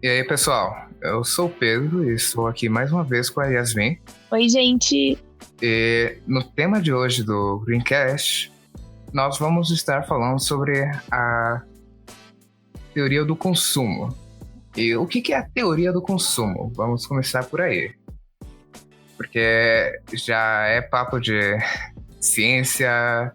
E aí, pessoal? Eu sou o Pedro e estou aqui mais uma vez com a Yasmin. Oi, gente. E no tema de hoje do Greencast, nós vamos estar falando sobre a teoria do consumo. E o que é a teoria do consumo? Vamos começar por aí. Porque já é papo de ciência,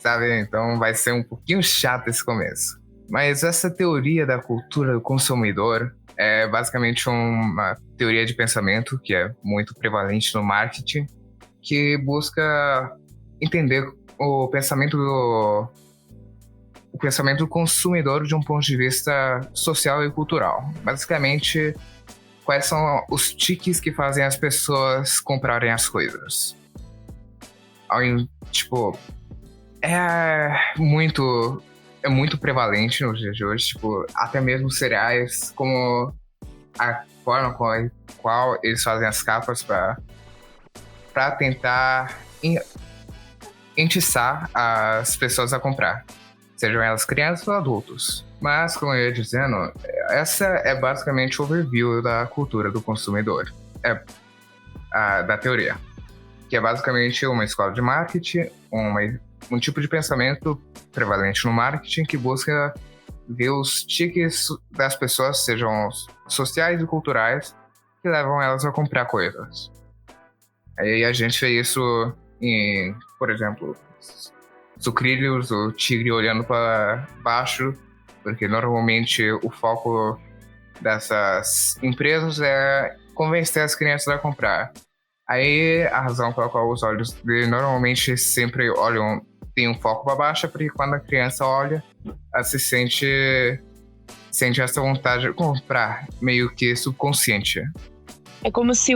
sabe? Então vai ser um pouquinho chato esse começo. Mas essa teoria da cultura do consumidor é basicamente uma teoria de pensamento que é muito prevalente no marketing, que busca entender o pensamento do consumidor de um ponto de vista social e cultural. Basicamente, quais são os tiques que fazem as pessoas comprarem as coisas. Tipo, é muito prevalente nos dias de hoje, tipo, até mesmo cereais, como a forma com a qual eles fazem as capas para tentar entiçar as pessoas a comprar, sejam elas crianças ou adultos. Mas, como eu ia dizendo, essa é basicamente o overview da cultura do consumidor, da teoria, que é basicamente uma escola de marketing, um tipo de pensamento prevalente no marketing que busca ver os tiques das pessoas, sejam sociais e culturais, que levam elas a comprar coisas. Aí a gente vê isso em, por exemplo, sucrilhos, o tigre olhando para baixo, porque normalmente o foco dessas empresas é convencer as crianças a comprar. Aí a razão pela qual os olhos dele normalmente sempre olham, tem um foco para baixo, é porque quando a criança olha, ela se sente essa vontade de comprar, meio que subconsciente. É como se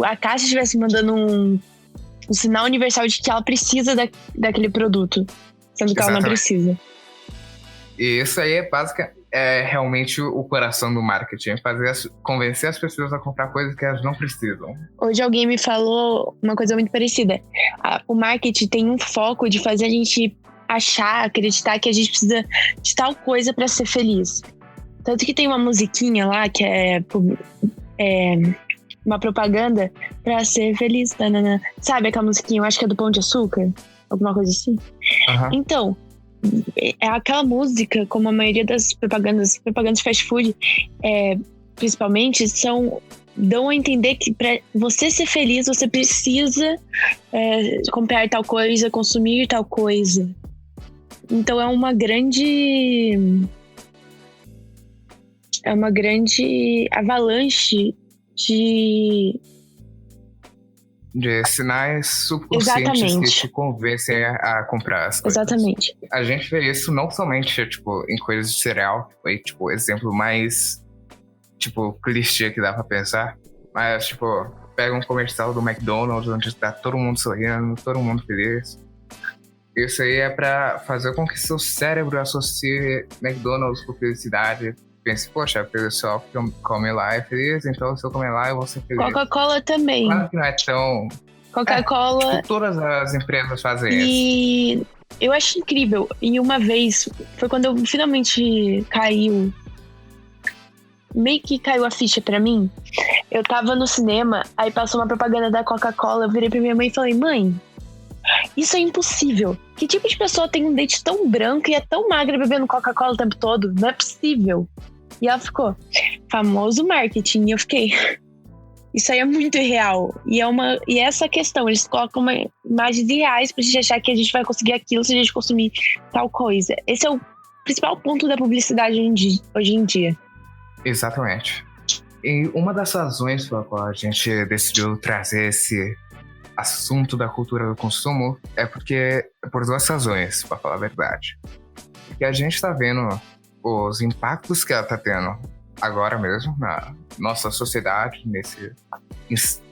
a caixa estivesse mandando um sinal universal de que ela precisa daquele produto, sendo que ela não precisa. E isso aí é realmente o coração do marketing, convencer as pessoas a comprar coisas que elas não precisam. Hoje alguém me falou uma coisa muito parecida. O marketing tem um foco de fazer a gente acreditar que a gente precisa de tal coisa para ser feliz. Tanto que tem uma musiquinha lá que é uma propaganda para ser feliz. Tanana. Sabe aquela musiquinha? Eu acho que é do Pão de Açúcar, alguma coisa assim. Uhum. Então, é aquela música, como a maioria das propagandas de fast food, principalmente, dão a entender que para você ser feliz, você precisa comprar tal coisa, consumir tal coisa. Então é uma grande avalanche de sinais subconscientes. Exatamente. Que te convencem a comprar as coisas. Exatamente. A gente vê isso não somente tipo, em coisas de cereal, foi tipo exemplo mais tipo clichê que dá pra pensar, mas tipo, pega um comercial do McDonald's onde tá todo mundo sorrindo, todo mundo feliz. Isso aí é pra fazer com que seu cérebro associe McDonald's com felicidade. Pense, poxa, a pessoa que come lá é feliz, então se eu comer lá eu vou ser feliz. Coca-Cola também. Claro que não é tão... Coca-Cola... Tipo, todas as empresas fazem isso. isso. Eu acho incrível. E uma vez, foi quando eu finalmente meio que caiu a ficha pra mim. Eu tava no cinema, aí passou uma propaganda da Coca-Cola, eu virei pra minha mãe e falei, mãe, isso é impossível. Que tipo de pessoa tem um dente tão branco e é tão magra bebendo Coca-Cola o tempo todo? Não é possível. E ela ficou, famoso marketing. E eu fiquei, isso aí é muito irreal. E essa questão, eles colocam imagens irreais pra gente achar que a gente vai conseguir aquilo se a gente consumir tal coisa. Esse é o principal ponto da publicidade hoje em dia. Exatamente. E uma das razões pela qual a gente decidiu trazer esse assunto da cultura do consumo é por duas razões, para falar a verdade. Porque a gente tá vendo os impactos que ela tá tendo agora mesmo na nossa sociedade,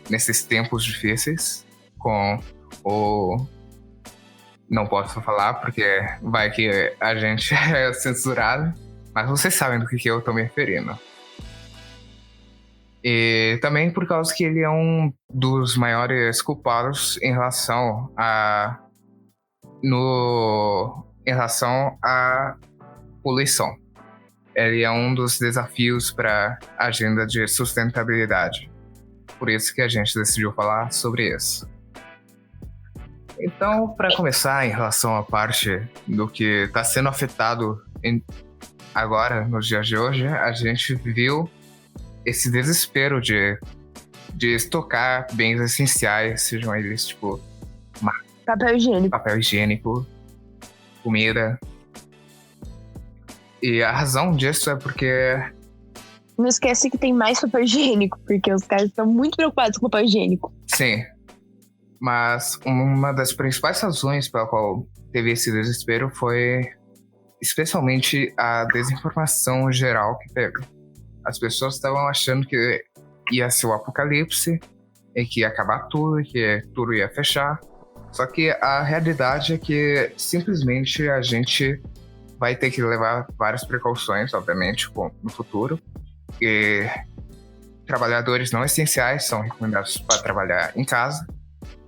nesses tempos difíceis, com o... Não posso falar porque vai que a gente é censurado, mas vocês sabem do que eu tô me referindo. E também por causa que ele é um dos maiores culpados em relação à poluição. ele é um dos desafios para a agenda de sustentabilidade. Por isso que a gente decidiu falar sobre isso. Então, para começar, em relação à parte do que está sendo afetado agora, nos dias de hoje, a gente viu esse desespero de estocar bens essenciais, sejam eles tipo papel higiênico, comida. E a razão disso é porque... Não esquece que tem mais papel higiênico, porque os caras estão muito preocupados com papel higiênico. Sim. Mas uma das principais razões pela qual teve esse desespero foi especialmente a desinformação geral que teve. As pessoas estavam achando que ia ser o apocalipse e que ia acabar tudo, e que tudo ia fechar. Só que a realidade é que simplesmente a gente vai ter que levar várias precauções, obviamente, no futuro. E trabalhadores não essenciais são recomendados para trabalhar em casa,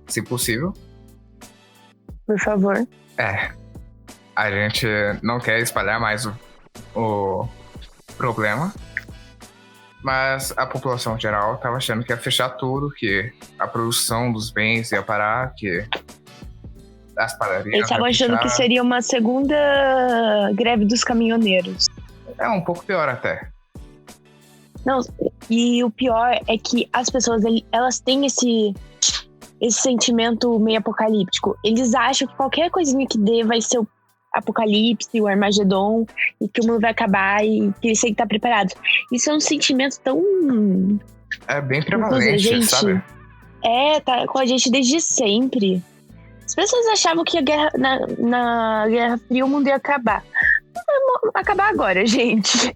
se possível. Por favor. A gente não quer espalhar mais o problema, mas a população geral estava achando que ia fechar tudo, que a produção dos bens ia parar, que as padarias... Eles estavam achando que seria uma segunda greve dos caminhoneiros. É um pouco pior até. Não, e o pior é que as pessoas, elas têm esse sentimento meio apocalíptico. Eles acham que qualquer coisinha que dê vai ser o apocalipse, o Armagedon, e que o mundo vai acabar e que eles têm que estar preparados. Isso é um sentimento tão... É bem prevalente, sabe? Tá com a gente desde sempre. As pessoas achavam que a guerra, na Guerra Fria o mundo ia acabar. Não vai acabar agora, gente.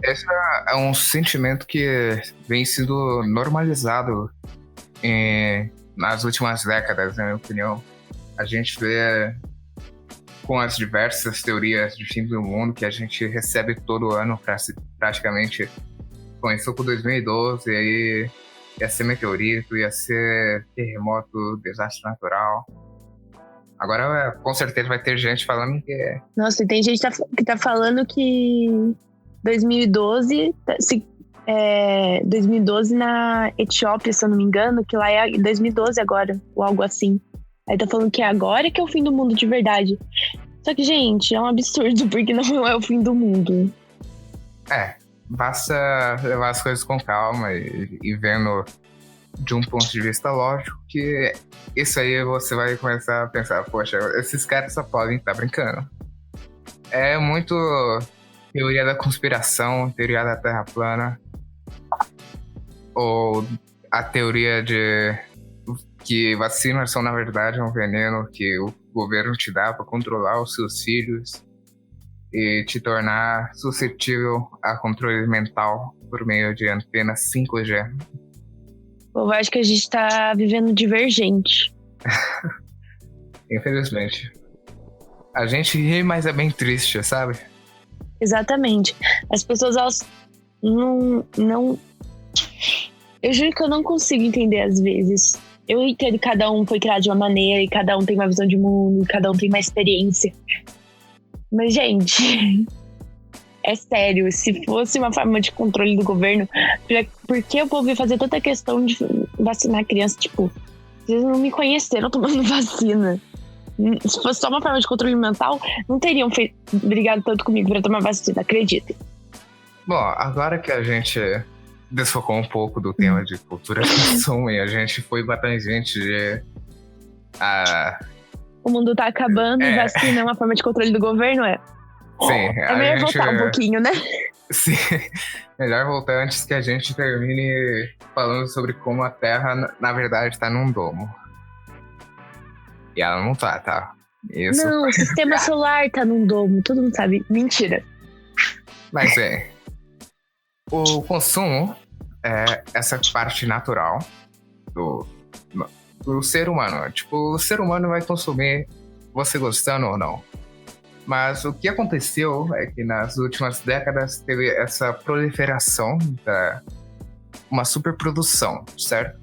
Esse é um sentimento que vem sendo normalizado nas últimas décadas, na minha opinião. A gente vê com as diversas teorias de fim do mundo que a gente recebe todo ano, praticamente. Começou com 2012, e aí ia ser meteorito, ia ser terremoto, desastre natural. Agora, com certeza, vai ter gente falando que... Nossa, e tem gente que tá falando que 2012 na Etiópia, se eu não me engano, que lá é 2012 agora, ou algo assim. Aí tá falando que agora que é o fim do mundo de verdade. Só que, gente, é um absurdo, porque não é o fim do mundo. Basta levar as coisas com calma e vendo de um ponto de vista lógico que isso aí você vai começar a pensar, poxa, esses caras só podem estar brincando. É muito teoria da conspiração, teoria da Terra plana, ou a teoria de que vacinas são, na verdade, um veneno que o governo te dá para controlar os seus filhos e te tornar suscetível a controle mental por meio de antenas 5G. Eu acho que a gente tá vivendo divergente. Infelizmente. A gente ri, mas é bem triste, sabe? Exatamente. As pessoas, elas não... Eu juro que eu não consigo entender às vezes. Eu entendo que cada um foi criado de uma maneira, e cada um tem uma visão de mundo, e cada um tem uma experiência. Mas, gente, é sério, se fosse uma forma de controle do governo, por que o povo ia fazer tanta questão de vacinar criança? Tipo, vocês não me conheceram tomando vacina. Se fosse só uma forma de controle mental, não teriam brigado tanto comigo pra tomar vacina, acredito. Bom, agora que a gente desfocou um pouco do tema de cultura de consumo e a gente foi batangente de... O mundo tá acabando e vacina é uma forma de controle do governo, Sim. É melhor voltar um pouquinho, né? Sim. Melhor voltar antes que a gente termine falando sobre como a Terra, na verdade, tá num domo. E ela não tá? Isso. Não, o sistema solar tá num domo, todo mundo sabe. Mentira. Mas o consumo é essa parte natural do ser humano. Tipo, o ser humano vai consumir você gostando ou não. Mas o que aconteceu é que nas últimas décadas teve essa proliferação uma superprodução, certo?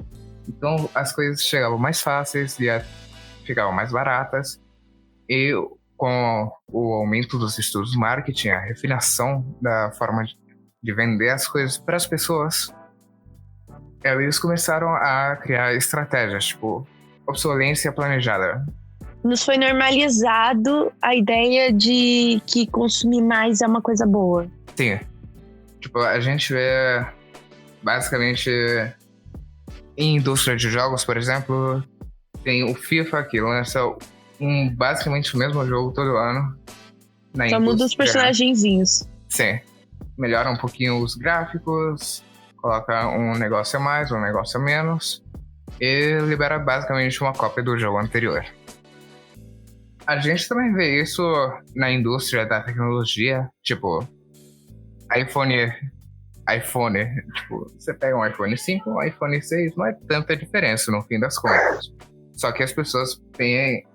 Então as coisas chegavam mais fáceis e ficavam mais baratas. E com o aumento dos estudos de marketing, a refinação da forma de vender as coisas para as pessoas, eles começaram a criar estratégias, tipo, obsolescência planejada. Nos foi normalizado a ideia de que consumir mais é uma coisa boa. Sim. Tipo, a gente vê, basicamente, em indústria de jogos, por exemplo, tem o FIFA, que lança basicamente o mesmo jogo todo ano. Só muda os personagenzinhos. Sim. Melhora um pouquinho os gráficos, coloca um negócio a mais, um negócio a menos, e libera basicamente uma cópia do jogo anterior. A gente também vê isso na indústria da tecnologia, tipo, iPhone, tipo, você pega um iPhone 5, um iPhone 6, não é tanta diferença no fim das contas. Só que as pessoas têm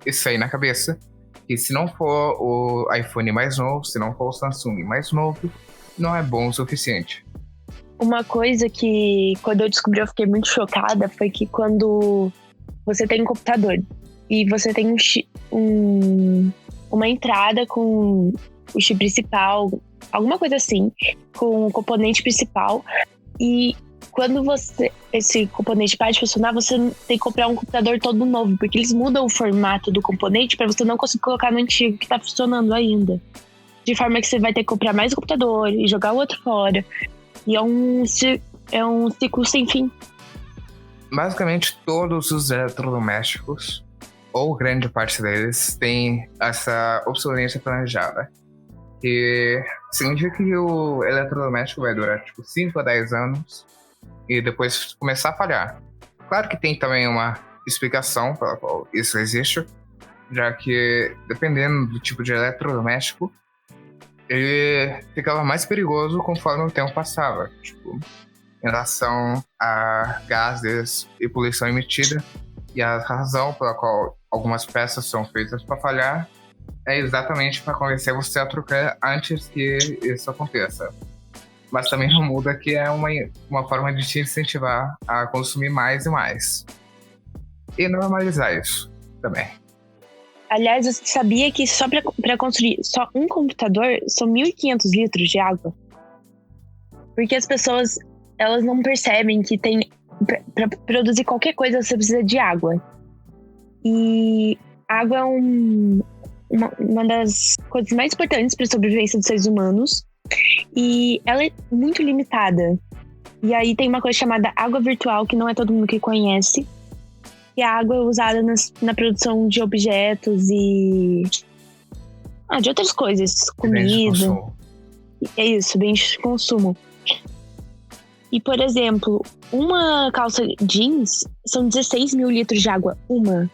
isso aí na cabeça, que se não for o iPhone mais novo, se não for o Samsung mais novo, não é bom o suficiente. Uma coisa que, quando eu descobri, eu fiquei muito chocada, foi que quando você tem um computador e você tem uma entrada com o chip principal, alguma coisa assim, com o componente principal, e quando esse componente para de funcionar, você tem que comprar um computador todo novo, porque eles mudam o formato do componente para você não conseguir colocar no antigo que está funcionando ainda. De forma que você vai ter que comprar mais um computador e jogar o outro fora. E é um ciclo sem fim. Basicamente, todos os eletrodomésticos, ou grande parte deles, tem essa obsolescência planejada. Que significa que o eletrodoméstico vai durar tipo 5 a 10 anos e depois começar a falhar. Claro que tem também uma explicação pela qual isso existe, já que dependendo do tipo de eletrodoméstico, ele ficava mais perigoso conforme o tempo passava, tipo, em relação a gases e poluição emitida. E a razão pela qual algumas peças são feitas para falhar é exatamente para convencer você a trocar antes que isso aconteça. Mas também não muda que é uma forma de te incentivar a consumir mais e mais. E normalizar isso também. Aliás, você sabia que só para construir só um computador são 1.500 litros de água? Porque as pessoas, elas não percebem que tem... Para produzir qualquer coisa, você precisa de água. E água é uma das coisas mais importantes para a sobrevivência dos seres humanos. E ela é muito limitada. E aí tem uma coisa chamada água virtual, que não é todo mundo que conhece. E a água é usada na produção de objetos e... de outras coisas. Comida. É isso, bens de consumo. E, por exemplo, uma calça jeans são 16 mil litros de água. Uma.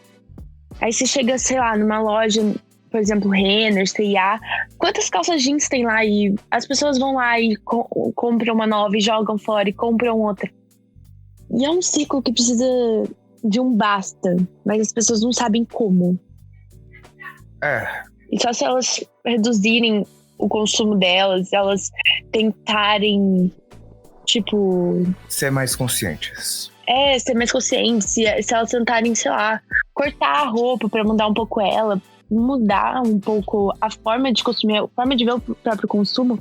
Aí você chega, sei lá, numa loja, por exemplo, Renner, C&A. Quantas calças jeans tem lá? E as pessoas vão lá e compram uma nova e jogam fora e compram outra. E é um ciclo que precisa de um basta. Mas as pessoas não sabem como. E só se elas reduzirem o consumo delas, elas tentarem... Tipo... Ser mais conscientes. Ser mais conscientes. Se elas tentarem, sei lá, cortar a roupa pra mudar um pouco ela, mudar um pouco a forma de consumir, a forma de ver o próprio consumo,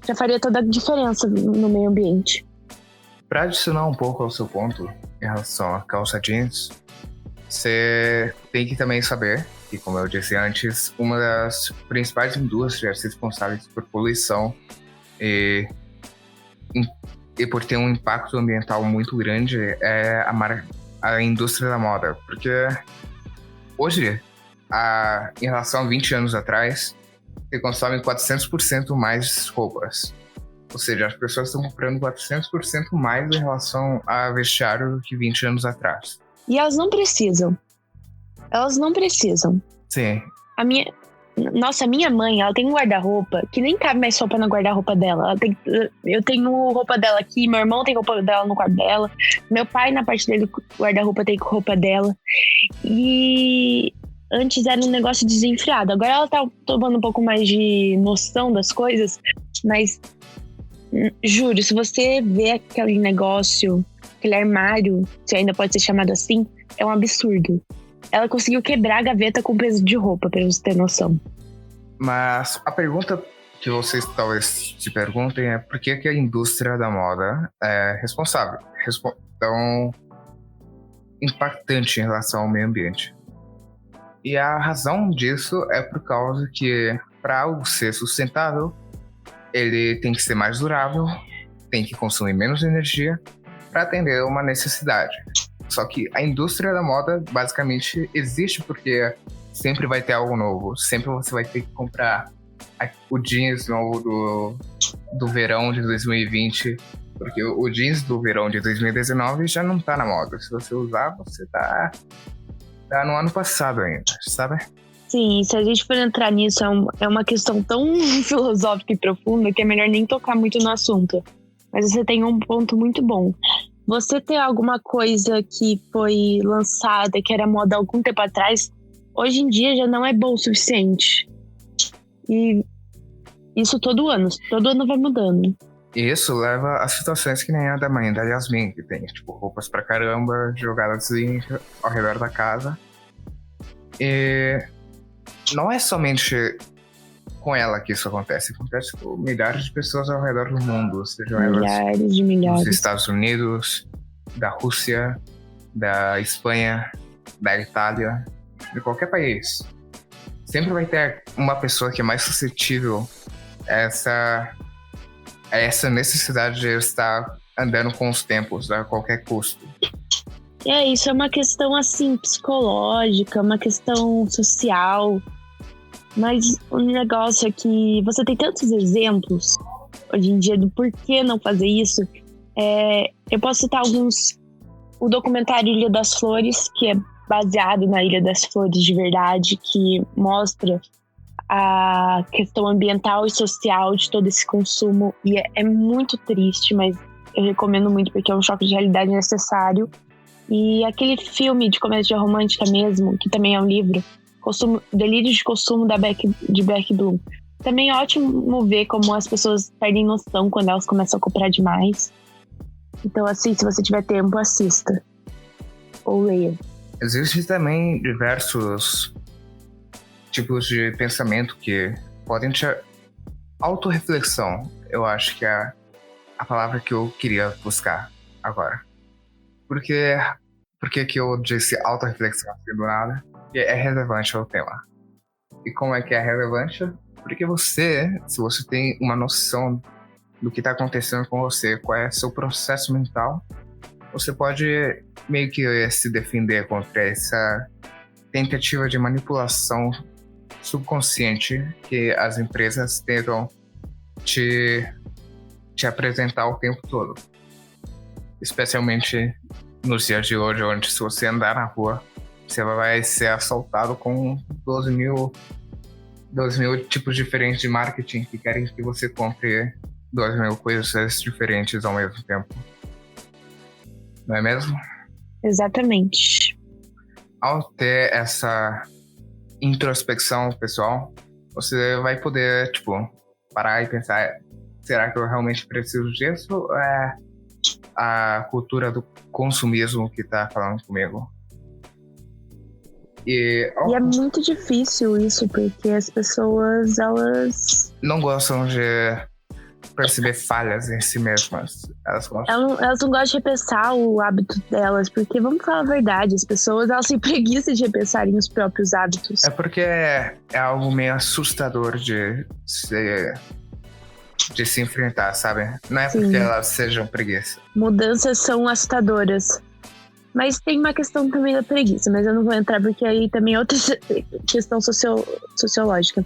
já faria toda a diferença no meio ambiente. Pra adicionar um pouco ao seu ponto em relação à calça jeans, você tem que também saber que, como eu disse antes, uma das principais indústrias responsáveis por poluição e por ter um impacto ambiental muito grande é a indústria da moda. Porque hoje, em relação a 20 anos atrás, você consome 400% mais roupas. Ou seja, as pessoas estão comprando 400% mais em relação a vestiário que 20 anos atrás. E elas não precisam. Elas não precisam. Sim. Nossa, minha mãe, ela tem um guarda-roupa que nem cabe mais roupa no guarda-roupa dela. Eu tenho roupa dela aqui, meu irmão tem roupa dela no quarto dela, meu pai, na parte dele, guarda-roupa, tem roupa dela. E antes era um negócio desenfreado. Agora ela tá tomando um pouco mais de noção das coisas, mas juro, se você vê aquele negócio, aquele armário, se ainda pode ser chamado assim, é um absurdo. ela conseguiu quebrar a gaveta com peso de roupa, pra você ter noção. Mas a pergunta que vocês talvez se perguntem é por que a indústria da moda é responsável, tão impactante em relação ao meio ambiente. E a razão disso é por causa que, para algo ser sustentável, ele tem que ser mais durável, tem que consumir menos energia para atender uma necessidade. Só que a indústria da moda basicamente existe porque sempre vai ter algo novo, sempre você vai ter que comprar o jeans novo do verão de 2020, porque o jeans do verão de 2019 já não tá na moda. Se você usar, você tá no ano passado ainda, sabe? Sim, se a gente for entrar nisso, é uma questão tão filosófica e profunda que é melhor nem tocar muito no assunto. Mas você tem um ponto muito bom. Você ter alguma coisa que foi lançada, que era moda há algum tempo atrás, hoje em dia já não é bom o suficiente. E isso todo ano vai mudando. E isso leva a situações que nem a da mãe da Yasmin, que tem tipo roupas pra caramba jogadas ao redor da casa. E não é somente com ela que isso acontece com milhares de pessoas ao redor do mundo, sejam milhares dos Estados Unidos, da Rússia, da Espanha, da Itália, de qualquer país. Sempre vai ter uma pessoa que é mais suscetível a essa necessidade de estar andando com os tempos a qualquer custo. Isso é uma questão assim psicológica, uma questão social. Mas o negócio é que você tem tantos exemplos hoje em dia do porquê não fazer isso. Eu posso citar alguns. O documentário Ilha das Flores, que é baseado na Ilha das Flores de verdade, que mostra a questão ambiental e social de todo esse consumo. E é muito triste, mas eu recomendo muito porque é um choque de realidade necessário. E aquele filme de comédia romântica mesmo, que também é um livro, Delírio de Consumo de Beck Bloom. Também é ótimo ver como as pessoas perdem noção quando elas começam a comprar demais. Então, assim, se você tiver tempo, assista. Ou leia. Existem também diversos tipos de pensamento que podem te... Autorreflexão, eu acho que é a palavra que eu queria buscar agora. Por que eu disse autorreflexão assim do nada? Porque é relevante ao tema. E como é que é relevante? Porque se você tem uma noção do que está acontecendo com você, qual é o seu processo mental, você pode meio que se defender contra essa tentativa de manipulação subconsciente que as empresas tentam te apresentar o tempo todo. Especialmente nos dias de hoje, onde se você andar na rua, você vai ser assaltado com 12 mil tipos diferentes de marketing que querem que você compre 12 mil coisas diferentes ao mesmo tempo. Não é mesmo? Exatamente. Ao ter essa introspecção pessoal, você vai poder, parar e pensar, será que eu realmente preciso disso? Ou é a cultura do consumismo que tá falando comigo? E é muito difícil isso, porque as pessoas, elas não gostam de perceber falhas em si mesmas. Elas não gostam de repensar o hábito delas, porque, vamos falar a verdade, as pessoas, elas têm preguiça de repensarem os próprios hábitos. É porque é algo meio assustador de se enfrentar, sabe? Não é porque elas sejam preguiça. Mudanças são assustadoras. Mas tem uma questão também da preguiça, mas eu não vou entrar porque aí também é outra questão sociológica.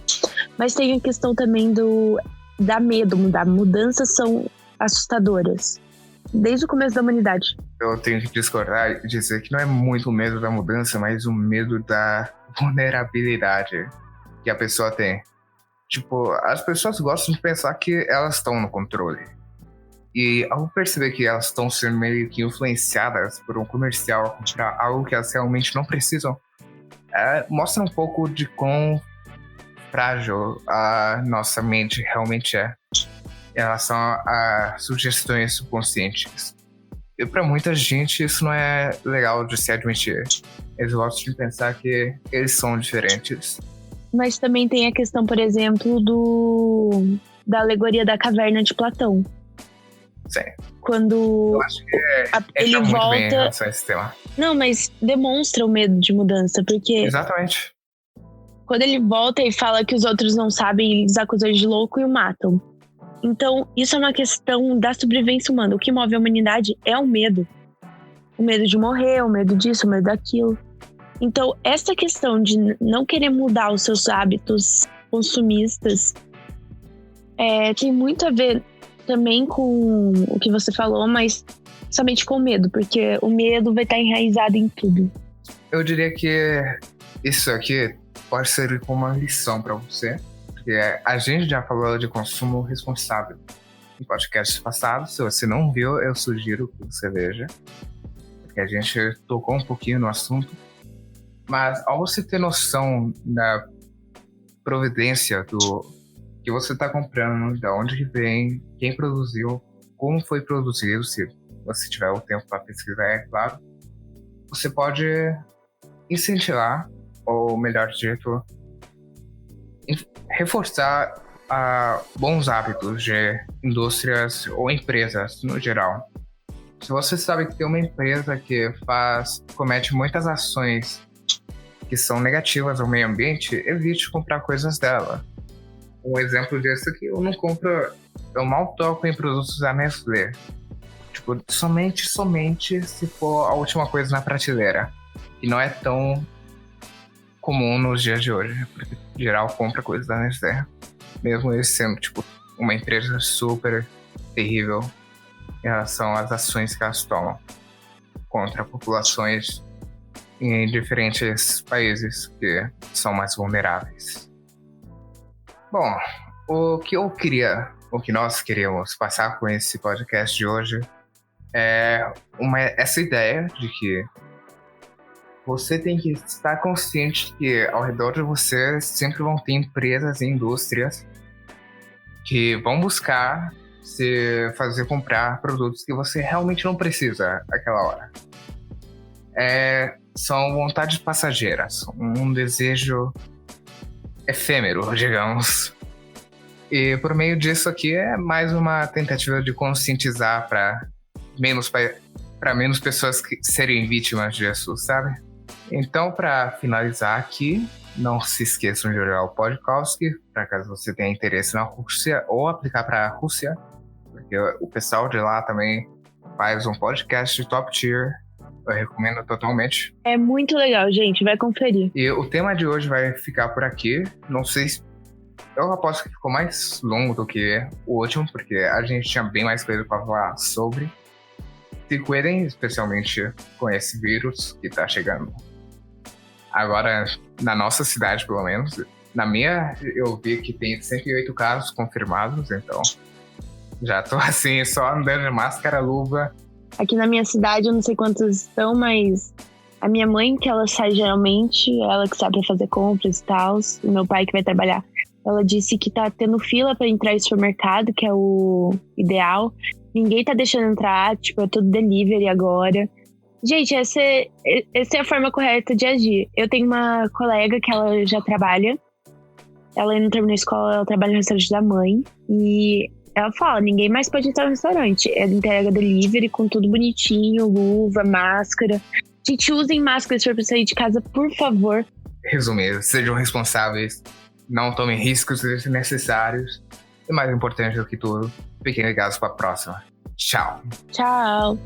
Mas tem a questão também da medo mudar. Mudanças são assustadoras, desde o começo da humanidade. Eu tenho que discordar e dizer que não é muito o medo da mudança, mas o medo da vulnerabilidade que a pessoa tem. As pessoas gostam de pensar que elas estão no controle. E ao perceber que elas estão sendo meio que influenciadas por um comercial a comprar algo que elas realmente não precisam, mostra um pouco de quão frágil a nossa mente realmente é em relação a sugestões subconscientes. E para muita gente isso não é legal de se admitir. Eles gostam de pensar que eles são diferentes. Mas também tem a questão, por exemplo, da alegoria da caverna de Platão. Sim. Quando eu acho que ele muito volta... bem em relação a esse tema. Não, mas demonstra o medo de mudança, porque... Exatamente. Quando ele volta e fala que os outros não sabem, eles acusam ele de louco e o matam. Então, isso é uma questão da sobrevivência humana. O que move a humanidade é o medo. O medo de morrer, o medo disso, o medo daquilo. Então, essa questão de não querer mudar os seus hábitos consumistas tem muito a ver também com o que você falou, mas somente com o medo, porque o medo vai estar enraizado em tudo. Eu diria que isso aqui pode servir como uma lição para você, porque a gente já falou de consumo responsável em podcasts passados. Se você não viu, eu sugiro que você veja, porque a gente tocou um pouquinho no assunto. Mas ao você ter noção da providência do que você está comprando, de onde que vem, quem produziu, como foi produzido, se você tiver o tempo para pesquisar, é claro, você pode incentivar, ou melhor dito, reforçar bons hábitos de indústrias ou empresas no geral. Se você sabe que tem uma empresa que comete muitas ações que são negativas ao meio ambiente, evite comprar coisas dela. Um exemplo disso é que eu mal toco em produtos da Nestlé. Tipo, somente se for a última coisa na prateleira. E não é tão comum nos dias de hoje, porque em geral compra coisas da Nestlé. Mesmo eles sendo, tipo, uma empresa super terrível em relação às ações que elas tomam contra populações em diferentes países que são mais vulneráveis. Bom, o que nós queríamos passar com esse podcast de hoje é essa ideia de que você tem que estar consciente que ao redor de você sempre vão ter empresas e indústrias que vão buscar se fazer comprar produtos que você realmente não precisa naquela hora. São vontades passageiras, um desejo efêmero, digamos. E por meio disso aqui é mais uma tentativa de conscientizar para menos pessoas serem vítimas disso, sabe? Então, para finalizar aqui, não se esqueçam de olhar o podcast, para caso você tenha interesse na Rússia ou aplicar para a Rússia, porque o pessoal de lá também faz um podcast de top tier. Eu recomendo totalmente. É muito legal, gente. Vai conferir. E o tema de hoje vai ficar por aqui. Não sei se... Eu aposto que ficou mais longo do que o último, porque a gente tinha bem mais coisa para falar sobre. Se cuidem, especialmente com esse vírus que tá chegando. Agora, na nossa cidade, pelo menos. Na minha, eu vi que tem 108 casos confirmados, então... Já tô assim, só andando de máscara, luva... Aqui na minha cidade, eu não sei quantos estão, mas a minha mãe, que ela sai geralmente, ela que sabe pra fazer compras e tal, e meu pai que vai trabalhar, ela disse que tá tendo fila pra entrar em supermercado, que é o ideal. Ninguém tá deixando entrar, tipo, é tudo delivery agora. Gente, essa é a forma correta de agir. Eu tenho uma colega que ela já trabalha, ela ainda não terminou a escola, ela trabalha no restaurante da mãe, e... ela fala, ninguém mais pode entrar no restaurante. Ela entrega delivery com tudo bonitinho, luva, máscara. Gente, usem máscara se for pra sair de casa, por favor. Resumindo, sejam responsáveis, não tomem riscos desnecessários. E mais importante do que tudo, fiquem ligados pra próxima. Tchau. Tchau.